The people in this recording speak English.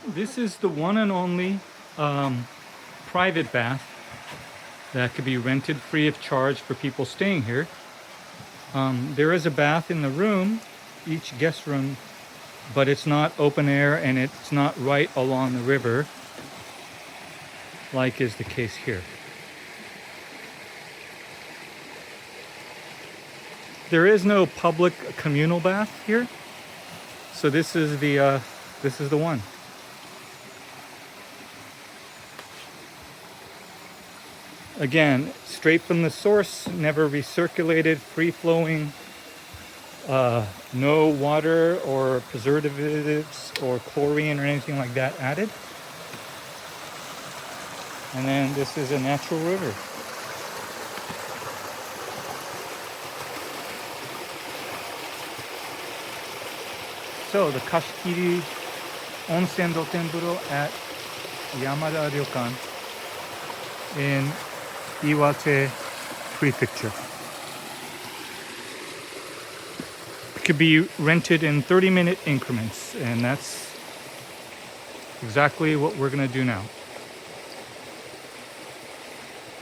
This is the one and only private bath that could be rented free of charge for people staying here. There is a bath in the room, each guest room, but it's not open air and it's not right along the river like is the case here. There is no public communal bath here, so this is the one. Again, straight from the source, never recirculated, free-flowing, no water or preservatives or chlorine or anything like that added. And then this is a natural river. So the Kashikiri Onsen Rotenburo at Yamado Ryokan in Iwate Prefecture. It could be rented in 30-minute increments, and that's exactly what we're going to do now.